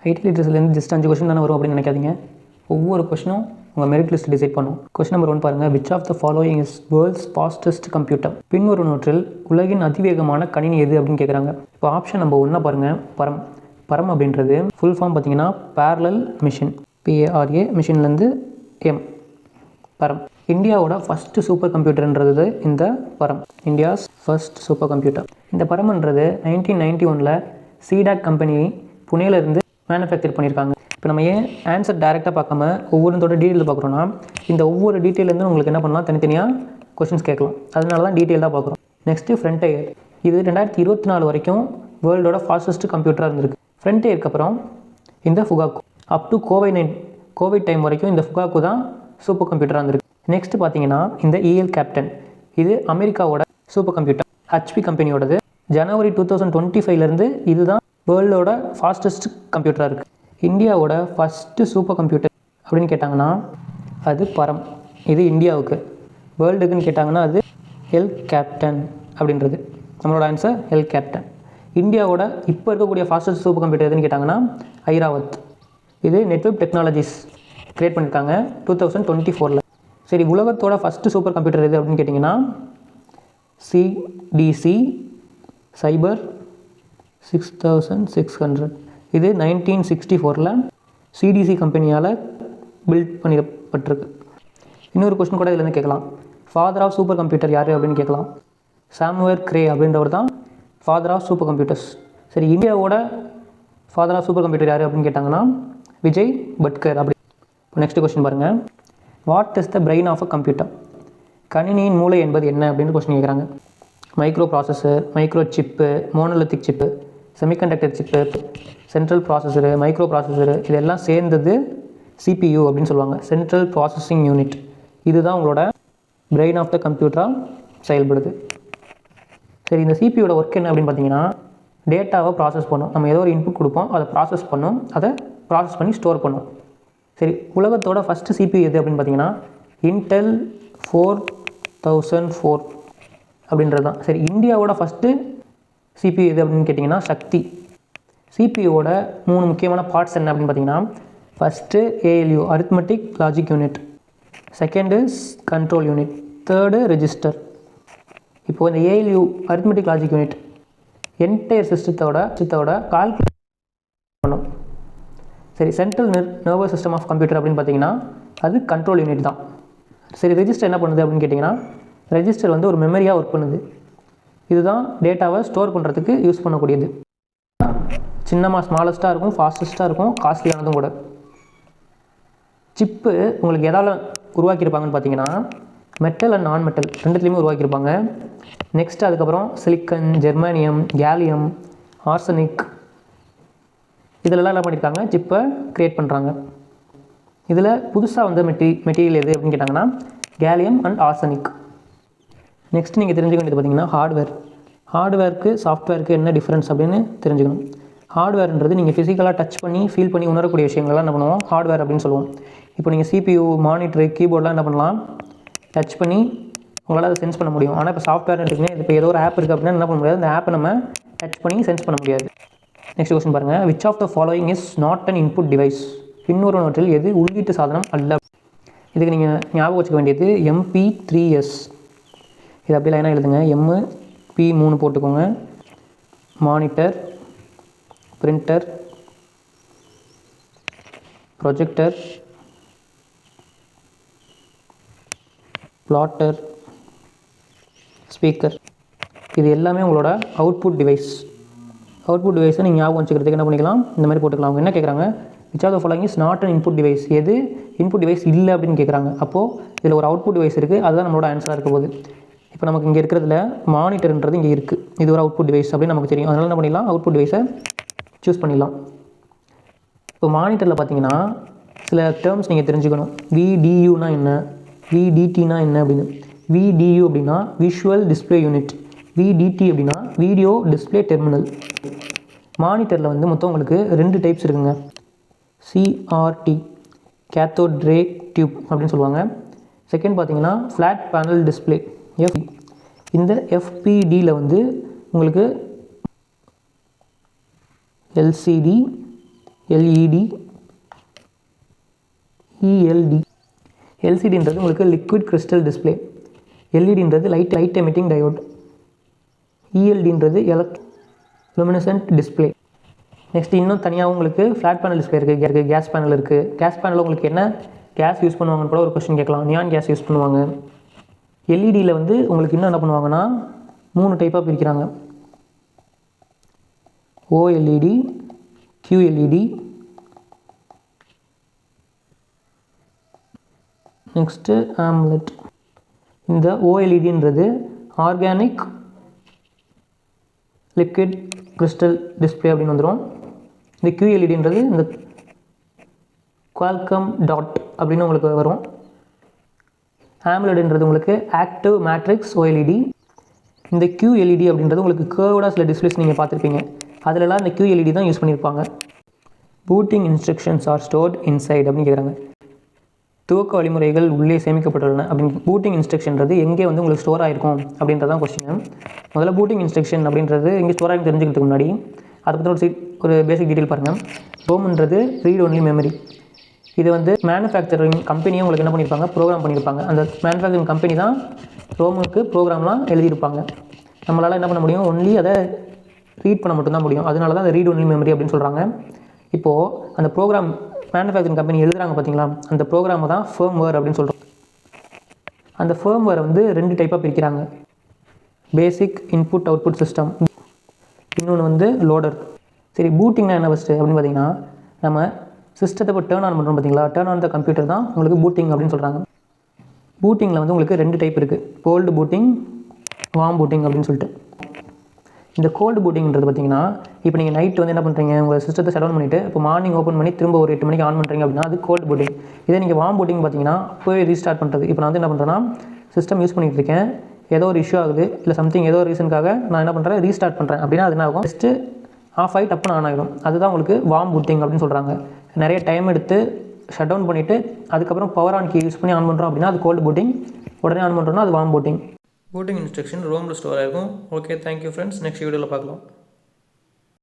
ID லிட்ரஸிலேருந்து just 5 question தானே வரும் அப்படின்னு நினைக்காதீங்க. ஒவ்வொரு கொஸ்டினும் உங்கள் மெரிட் லிஸ்ட் டிசைட் பண்ணும். கொஸ்டின் நம்பர் 1 பாருங்கள். Which of the following is world's fastest computer? பின்வருவனவற்றில் உலகின் அதிவேகமான கணினி எது அப்படின்னு கேட்குறாங்க. இப்போ ஆப்ஷன் நம்பர் 1 பாருங்கள். பரம் அப்படின்றது ஃபுல் ஃபார்ம் பார்த்தீங்கன்னா பேரலல் மிஷின், PARA மிஷின்லேருந்து எம், பரம். இந்தியாவோட ஃபஸ்ட்டு சூப்பர் கம்ப்யூட்டர்ன்றது இந்த பரம், இந்தியாஸ் ஃபர்ஸ்ட் சூப்பர் கம்ப்யூட்டர். இந்த பரம்ன்றது 1991 சிடாக் கம்பெனி புனேலேருந்து மேனுஃபேக்சர் பண்ணியிருக்காங்க. இப்போ நம்ம ஏன் ஆன்சர் டைரெக்டாக பார்க்காம ஒவ்வொருத்தோட டீட்டெயில் பார்க்குறோன்னா, இந்த ஒவ்வொரு டீட்டெயிலேருந்து உங்களுக்கு என்ன பண்ணலாம், தனித்தனியாக கொஸ்டின்ஸ் கேட்கலாம். அதனால தான் டீட்டெயிலாக பார்க்குறோம். நெக்ஸ்ட்டு ஃப்ரண்டயர். இது 2024 வரைக்கும் வேர்ல்டோட ஃபாஸ்டஸ்ட் கம்ப்யூட்டராக இருந்திருக்கு. ஃப்ரண்டயருக்கு அப்புறம் இந்த ஃபுகாக்கு. அப் டு கோவிட் டைம் வரைக்கும் இந்த ஃபுகாக்கு தான் சூப்பர் கம்ப்யூட்டராக இருந்திருக்கு. நெக்ஸ்ட் பார்த்தீங்கன்னா இந்த EL கேப்டன். இது அமெரிக்காவோட சூப்பர் கம்ப்யூட்டர், HP கம்பெனியோடது. ஜனவரி 2025 இதுதான் வேர்ல்டோட ஃபாஸ்டஸ்ட் கம்ப்யூட்டராக இருக்குது. இந்தியாவோட ஃபஸ்ட்டு சூப்பர் கம்ப்யூட்டர் அப்படின்னு கேட்டாங்கன்னா அது பரம், இது இந்தியாவுக்கு. வேர்ல்டுக்குன்னு கேட்டாங்கன்னா அது எல் கேப்டன் அப்படின்றது. நம்மளோட ஆன்சர் எல் கேப்டன். இந்தியாவோட இப்போ இருக்கக்கூடிய ஃபாஸ்டஸ்ட் சூப்பர் கம்ப்யூட்டர் எதுன்னு கேட்டாங்கன்னா ஐராவத். இது நெட்வொர்க் டெக்னாலஜிஸ் க்ரியேட் பண்ணியிருக்காங்க 2024. சரி, உலகத்தோட ஃபஸ்ட்டு சூப்பர் கம்ப்யூட்டர் எது அப்படின்னு கேட்டிங்கன்னா CDC சைபர் 6600. இது 1964 CDC கம்பெனியால் பில்ட் பண்ணிடப்பட்டிருக்கு. இன்னொரு கொஸ்டின் கூட இதுலேருந்து கேட்கலாம். ஃபாதர் ஆஃப் சூப்பர் கம்ப்யூட்டர் யார் அப்படின்னு கேட்கலாம். சாமுவேல் கிரே அப்படின்றவர் தான் ஃபாதர் ஆஃப் சூப்பர் கம்ப்யூட்டர்ஸ். சரி, இந்தியாவோட ஃபாதர் ஆஃப் சூப்பர் கம்ப்யூட்டர் யார் அப்படின்னு கேட்டாங்கன்னா விஜய் பட்கர் அப்படி. இப்போ நெக்ஸ்ட் கொஸ்டின் பாருங்கள். What is the brain of a computer? கணினியின் மூளை என்பது என்ன அப்படின்னு கொஸ்டின் கேட்குறாங்க. Microprocessor, microchip, monolithic chip, semiconductor chip, central processor, microprocessor, இதெல்லாம் சேர்ந்தது CPU அப்படின்னு சொல்லுவாங்க, சென்ட்ரல் ப்ராசஸிங் யூனிட். இதுதான் உங்களோட பிரெயின் ஆஃப் த கம்ப்யூட்டராக செயல்படுது. சரி, இந்த CPUவோட ஒர்க் என்ன அப்படின்னு பார்த்தீங்கன்னா டேட்டாவை ப்ராசஸ் பண்ணும். நம்ம ஏதோ ஒரு இன்புட் கொடுப்போம், அதை ப்ராசஸ் பண்ணும், அதை ப்ராசஸ் பண்ணி ஸ்டோர் பண்ணும். சரி, உலகத்தோட ஃபஸ்ட்டு CPU எது அப்படின்னு பார்த்தீங்கன்னா Intel 4004 அப்படின்றது தான். சரி, இந்தியாவோட ஃபஸ்ட்டு CPU எது அப்படின்னு கேட்டிங்கன்னா சக்தி. CPUவோட 3 முக்கியமான பார்ட்ஸ் என்ன அப்படின்னு பார்த்தீங்கன்னா first ALU arithmetic logic unit, second control unit, third register. இப்போது இந்த ALU arithmetic logic unit entire சிஸ்டத்தோட கால்குலேட் பண்ணும். சரி, central nervous system of computer அப்படின்னு பார்த்தீங்கன்னா அது கண்ட்ரோல் யூனிட் தான். சரி, ரெஜிஸ்டர் என்ன பண்ணுது அப்படின்னு கேட்டிங்கன்னா ரெஜிஸ்டர் வந்து ஒரு மெமரியாக ஒர்க் பண்ணுது. இதுதான் டேட்டாவை ஸ்டோர் பண்ணுறதுக்கு யூஸ் பண்ணக்கூடியது. சின்னமாக ஸ்மாலஸ்ட்டாக இருக்கும், ஃபாஸ்டஸ்ட்டாக இருக்கும், காஸ்ட்லியானதும் கூட. சிப்பு உங்களுக்கு எதால் உருவாக்கியிருப்பாங்கன்னு பார்த்தீங்கன்னா மெட்டல் அண்ட் நான் மெட்டல் ரெண்டுத்துலேயுமே உருவாக்கியிருப்பாங்க. நெக்ஸ்ட் அதுக்கப்புறம் சிலிக்கன், ஜெர்மானியம், கேலியம், ஆர்சனிக், இதிலெல்லாம் என்ன பண்ணியிருக்காங்க, சிப்பை க்ரியேட் பண்ணுறாங்க. இதில் புதுசாக வந்த மெட்டீரியல் எது அப்படின்னு கேட்டாங்கன்னா கேலியம் அண்ட் ஆர்சனிக். நெக்ஸ்ட் நீங்கள் தெரிஞ்சுக்க வேண்டியது பார்த்தீங்கன்னா ஹார்ட்வேருக்கு சாஃப்ட்வேருக்கு என்ன டிஃப்ரென்ஸ் அப்படின்னு தெரிஞ்சுக்கணும். ஹார்ட்வேர்ன்றது நீங்கள் ஃபிசிக்கலாக டச் பண்ணி ஃபீல் பண்ணி உணரக்கூடிய விஷயங்கள்லாம் என்ன பண்ணுவோம், ஹார்ட்வேர் அப்படின்னு சொல்லுவோம். இப்போ நீங்கள் CPU, மானிட்டரு, கீபோர்டெலாம் என்ன பண்ணலாம், டச் பண்ணி உங்களால் அதை சென்ஸ் பண்ண முடியும். ஆனால் இப்போ சாஃப்ட்வேர்னு எடுத்துக்கிட்டே இப்போ ஏதோ ஒரு ஆப் இருக்குது அப்படின்னா என்ன பண்ண முடியாது, அந்த ஆப்பை நம்ம டச் பண்ணி சென்ஸ் பண்ண முடியாது. நெக்ஸ்ட் கொஸ்டின் பாருங்கள். Which of the following is not an input device? பின்வருவனவற்றில் எது உள்ளீட்டு சாதனம் அல்ல? இதுக்கு நீங்கள் ஞாபகம் வச்சுக்க வேண்டியது MP3S. இது அப்படி லைனாக எழுதுங்க. MP3 போட்டுக்கோங்க. Monitor, printer, projector, plotter, speaker, இது எல்லாமே உங்களோட அவுட்புட் டிவைஸ். அவுட்புட் டிவைஸை நீங்கள் ஞாபகம் வச்சுக்கிறதுக்கு என்ன பண்ணிக்கலாம், இந்த மாதிரி போட்டுக்கலாம். அவங்க என்ன கேட்குறாங்க, which of the following is not an input device? எது இன்புட் டிவைஸ் இல்லை அப்படின்னு கேட்குறாங்க. அப்போது இதில் ஒரு அவுட்புட் டிவைஸ் இருக்குது, அதுதான் நம்மளோட ஆன்சராக இருக்க போகுது. இப்போ நமக்கு இங்கே இருக்கிறதுல மானிட்டர்ன்றது இங்கே இருக்குது, இது ஒரு அவுட்புட் டிவைஸ் அப்படின்னு நமக்கு தெரியும். அதனால் என்ன பண்ணிடலாம், அவுட்புட் டிவைஸை சூஸ் பண்ணிடலாம். இப்போ மானிட்டரில் பார்த்தீங்கன்னா சில டேர்ம்ஸ் நீங்கள் தெரிஞ்சுக்கணும். VDUனா என்ன, VDTனா என்ன அப்படின்னு. VDU அப்படின்னா விஷுவல் டிஸ்பிளே யூனிட், VDT அப்படின்னா வீடியோ டிஸ்பிளே டெர்மினல். மானிட்டரில் வந்து மொத்தம் உங்களுக்கு 2 டைப்ஸ் இருக்குங்க. CRT கேத்தோட் ரே டியூப் அப்படின்னு சொல்லுவாங்க. செகண்ட் பார்த்தீங்கன்னா ஃப்ளாட் பேனல் டிஸ்பிளே FP. இந்த FPDயில் வந்து உங்களுக்கு LCD, எல்இடி, இஎல்டி. எல்சிடின்றது உங்களுக்கு லிக்விட் கிறிஸ்டல் டிஸ்பிளே. எல்இடின்றது லைட் எமிட்டிங் டயோட். இஎல்டின்றது லூமினசன்ட் டிஸ்பிளே. நெக்ஸ்ட் இன்னும் தனியாக உங்களுக்கு ஃப்ளாட் பேனல் டிஸ்பிளே இருக்குது, கேஸ் பேனல் இருக்குது. கேஸ் பேனலில் உங்களுக்கு என்ன கேஸ் யூஸ் பண்ணுவாங்கன்னு கூட ஒரு கொஸ்டின் கேட்கலாம். நியான் கேஸ் யூஸ் பண்ணுவாங்க. எல்இடியில் வந்து உங்களுக்கு இன்னும் என்ன பண்ணுவாங்கன்னா 3 டைப்பாக பிரிக்கிறாங்க. OLED, QLED, next omelette. இந்த ஓஎல்இடின்றது ஆர்கானிக் லிக்விட் கிறிஸ்டல் டிஸ்பிளே அப்படின்னு வந்துடும். இந்த QLEDன்றது இந்த குவால்கம் டாட் அப்படின்னு உங்களுக்கு வரும். ஆம்லெட்ன்றது உங்களுக்கு ஆக்டிவ் மேட்ரிக்ஸ் ஓஎல்இடி. இந்த QLED அப்படின்றது உங்களுக்கு கேர்வ்டாக சில டிஸ்பிளேஸ் நீங்கள் பார்த்துருப்பீங்க. அதிலலாம் இந்த QLED தான் யூஸ் பண்ணியிருப்பாங்க. Booting instructions R stored inside அப்படின்னு கேட்குறாங்க. துவக்க வழிமுறைகள் உள்ளே சேமிக்கப்பட்டுள்ளன அப்படின்னு. பூட்டிங் இன்ஸ்ட்ரக்ஷன்றது எங்கே வந்து உங்களுக்கு ஸ்டோர் ஆகிருக்கும் அப்படின்றதான் கொஸ்டின். முதல்ல பூட்டிங் இன்ஸ்ட்ரக்ஷன் அப்படின்றது எங்கே ஸ்டோர் ஆகி தெரிஞ்சுக்கிறதுக்கு முன்னாடி அதை பற்றி ஒரு பேசிக் டீட்டெயில் பாருங்கள். ரோம்ன்றது ரீட் ஒன்லி மெமரி. இது வந்து மேனுஃபேக்சரிங் கம்பெனியும் உங்களுக்கு என்ன பண்ணியிருப்பாங்க, ப்ரோக்ராம் பண்ணியிருப்பாங்க. அந்த மேனுஃபேக்சரிங் கம்பெனி தான் ரோமுக்கு ப்ரோக்ராம்லாம் எழுதியிருப்பாங்க. நம்மளால் என்ன பண்ண முடியும், ஒன்லி அதை ரீட் பண்ண மட்டும்தான் முடியும். அதனால தான் அந்த ரீட் ஒன்லி மெமரி அப்படின்னு சொல்கிறாங்க. இப்போது அந்த ப்ரோக்ராம் மேனுஃபேக்சரிங் கம்பெனி எழுதுகிறாங்க பார்த்தீங்களா, அந்த ப்ரோக்ராமை தான் ஃபர்ம்வேர் அப்படின்னு சொல்கிறோம். அந்த ஃபர்ம்வேரை வந்து 2 டைப்பாக பிரிக்கிறாங்க. பேசிக் இன்புட் அவுட்புட் சிஸ்டம், இன்னொன்று வந்து லோடர். சரி, பூட்டிங்னா என்ன ஃபஸ்ட்டு அப்படின்னு பார்த்தீங்கன்னா, நம்ம சிஸ்டத்தை இப்போ டேர்ன் ஆன் பண்ணுறோம் பார்த்தீங்களா, டேர்ன் ஆன் த கம்ப்யூட்டர் தான் உங்களுக்கு பூட்டிங் அப்படின்னு சொல்கிறாங்க. பூட்டிங்கில் வந்து உங்களுக்கு 2 டைப் இருக்குது, கோல்டு பூட்டிங், வார்ம் பூட்டிங் அப்படின்னு சொல்லிட்டு. இந்த கோல்டு பூட்டிங்கிறது பார்த்தீங்கன்னா, இப்போ நீங்கள் நைட் வந்து என்ன பண்ணுறீங்க, உங்கள் சிஸ்டத்தை ஷட் டவுன் பண்ணிவிட்டு இப்போ மார்னிங் ஓப்பன் பண்ணி திரும்ப ஒரு 8 மணிக்கு ஆன் பண்ணுறீங்க அப்படின்னா அது கோல்டு பூட்டிங். இதே நீங்கள் வார்ம் பூட்டிங் பார்த்தீங்கன்னா போய் ரீஸ்டார்ட் பண்ணுறது. இப்போ நான் வந்து என்ன பண்ணுறேன்னா, சிஸ்டம் யூஸ் பண்ணிகிட்டு இருக்கேன், ஏதோ ஒரு இஷ்யூ ஆகுது, இல்லை சம்திங் ஏதோ ஒரு ரீசனுக்காக நான் என்ன பண்ணுறேன், ரீஸ்டார்ட் பண்ணுறேன் அப்படின்னா அது என்ன ஆகும், ஜஸ்ட்டு ஆஃப் ஆகி டப்புன்னு ஆன் ஆகிடும். அதுதான் உங்களுக்கு வார்ம் பூட்டிங் அப்படின்னு சொல்கிறாங்க. நிறைய டைம் எடுத்து ஷட் டவுன் பண்ணிவிட்டு அதுக்கப்புறம் பவர் ஆன் கீ யூஸ் பண்ணி ஆன் பண்ணுறோம் அப்படின்னா அது கோல்டு பூட்டிங். உடனே ஆன் பண்ணுறோன்னா அது வார்ம் பூட்டிங். பூட்டிங் இன்ஸ்ட்ரக்ஷன் ரோமில் ஸ்டோர் ஆகிருக்கும். Okay, thank you friends. நெக்ஸ்ட் வீடியோவில் பார்க்கலாம்.